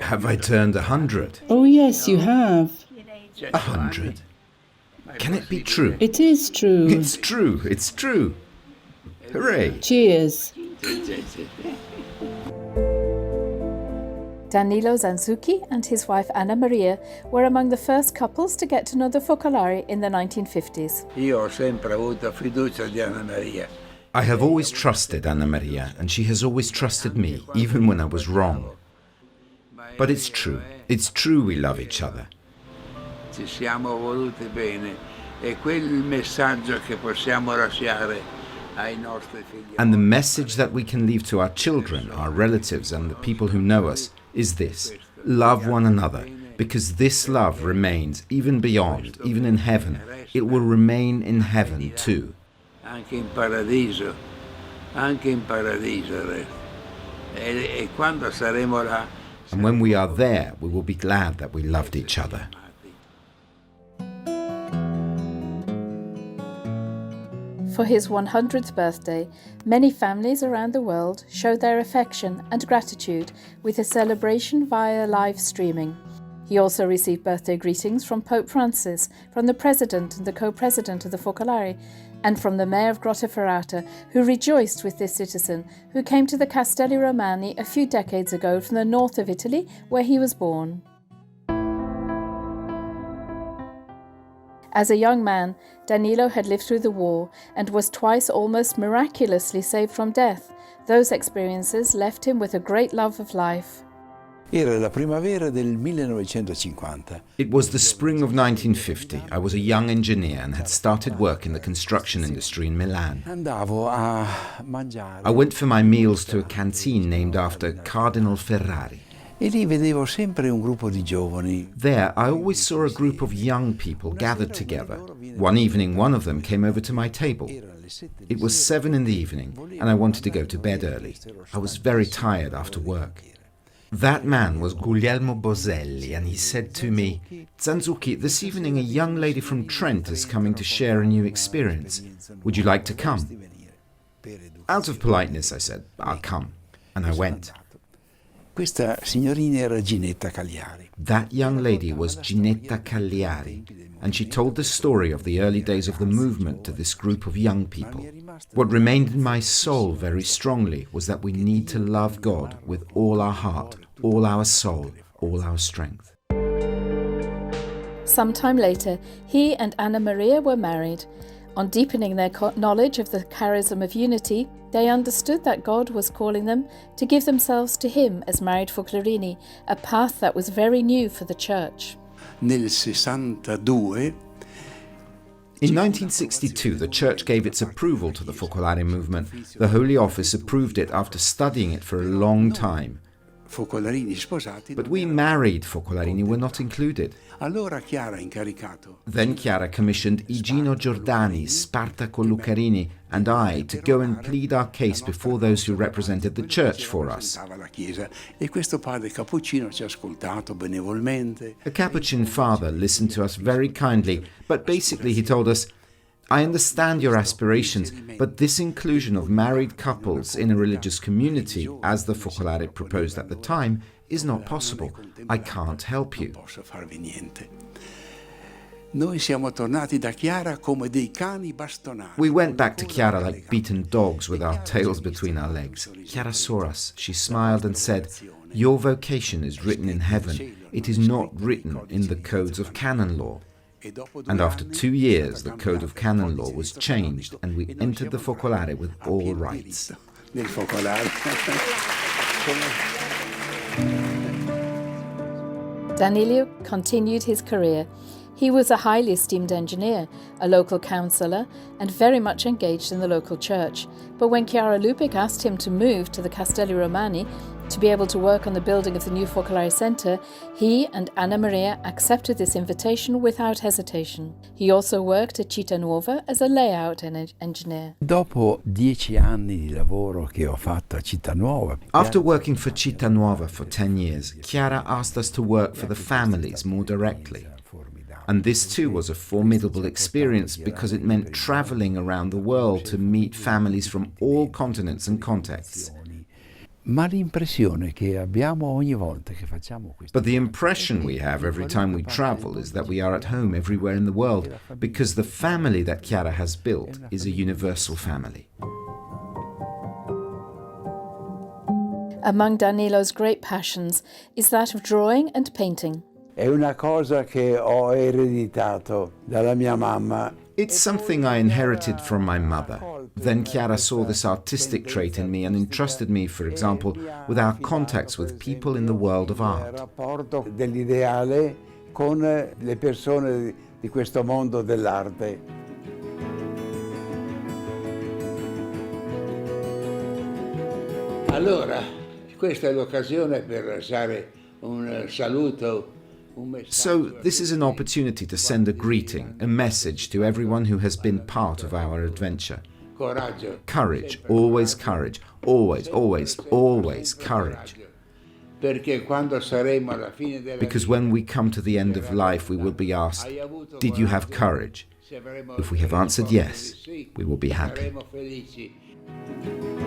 Have I turned 100? Oh yes, you have. 100? Can it be true? It is true. It's true, it's true. Hooray! Cheers. Danilo Zanzucchi and his wife Anna Maria were among the first couples to get to know the Focolari in the 1950s. Io ho sempre avuto fiducia di Anna Maria. I have always trusted Anna Maria, and she has always trusted me, even when I was wrong. But it's true we love each other. Ci siamo voluti bene e quel messaggio che possiamo lasciare ai nostri figli. And the message that we can leave to our children, our relatives, and the people who know us is this: love one another, because this love remains even beyond, even in heaven. It will remain in heaven too. Anche in paradiso resta. E quando saremo là. And when we are there, we will be glad that we loved each other. For his 100th birthday, many families around the world showed their affection and gratitude with a celebration via live streaming. He also received birthday greetings from Pope Francis, from the President and the Co-President of the Focolari, and from the Mayor of Grottaferrata, who rejoiced with this citizen who came to the Castelli Romani a few decades ago from the north of Italy, where he was born. As a young man, Danilo had lived through the war and was twice almost miraculously saved from death. Those experiences left him with a great love of life. Era la primavera del 1950. It was the spring of 1950. I was a young engineer and had started work in the construction industry in Milan. Andavo a mangiare. I went for my meals to a canteen named after Cardinal Ferrari. E lì vedevo sempre un gruppo di giovani. There, I always saw a group of young people gathered together. One evening, one of them came over to my table. It was 7 in the evening, and I wanted to go to bed early. I was very tired after work. That man was Guglielmo Boselli, and he said to me, "Zanzucchi, this evening a young lady from Trent is coming to share a new experience. Would you like to come?" Out of politeness, I said, "I'll come." And I went. Questa signorina era Ginetta Cagliari. That young lady was Ginetta Cagliari, and she told the story of the early days of the movement to this group of young people. What remained in my soul very strongly was that we need to love God with all our heart, all our soul, all our strength. Sometime later, he and Anna Maria were married. On deepening their knowledge of the charism of unity, they understood that God was calling them to give themselves to Him as married Focolarini, a path that was very new for the Church. Nel 62 In 1962, the Church gave its approval to the Focolari movement. The Holy Office approved it after studying it for a long time. Focolarini sposati. But we married Focolarini were not included. Allora Chiara ha incaricato. Then Chiara commissioned Igino Giordani, Spartaco Lucarini, and I to go and plead our case before those who represented the Church for us. La Chiesa. E questo padre Cappuccino ci ha ascoltato benevolmente. The Capuchin father listened to us very kindly, but basically he told us, "I understand your aspirations, but this inclusion of married couples in a religious community, as the Focolari proposed at the time, is not possible. I can't help you." Noi siamo tornati da Chiara come dei cani bastonati. We went back to Chiara like beaten dogs with our tails between our legs. Chiara saw us. She smiled and said, "Your vocation is written in heaven. It is not written in the codes of canon law." And after 2 years, the code of canon law was changed, and we entered the Focolari with all rights. Nel Focolari. Danilo continued his career. He was a highly esteemed engineer, a local councillor, and very much engaged in the local church. But when Chiara Lubich asked him to move to the Castelli Romani to be able to work on the building of the new Focolari Centre, he and Anna Maria accepted this invitation without hesitation. He also worked at Città Nuova as a layout engineer. Dopo 10 anni di lavoro che ho fatto a Città Nuova. After working for Città Nuova for 10 years, Chiara asked us to work for the families more directly. And this too was a formidable experience because it meant travelling around the world to meet families from all continents and contexts. Ma l'impressione che abbiamo ogni volta che facciamo questo. But the impression we have every time we travel is that we are at home everywhere in the world, because the family that Chiara has built is a universal family. Among Danilo's great passions is that of drawing and painting. È una cosa che ho ereditato dalla mia mamma. It's something I inherited from my mother. Then Chiara saw this artistic trait in me and entrusted me, for example, with our contacts with people in the world of art. Il rapporto dell'ideale con le persone di questo mondo dell'arte. Allora, questa è l'occasione per lasciare un saluto. So, this is an opportunity to send a greeting, a message to everyone who has been part of our adventure. Coraggio. Courage, always courage, always, always, always courage. Perché quando saremo alla fine della Because when we come to the end of life, we will be asked, did you have courage? If we have answered yes, we will be happy. saremo felici.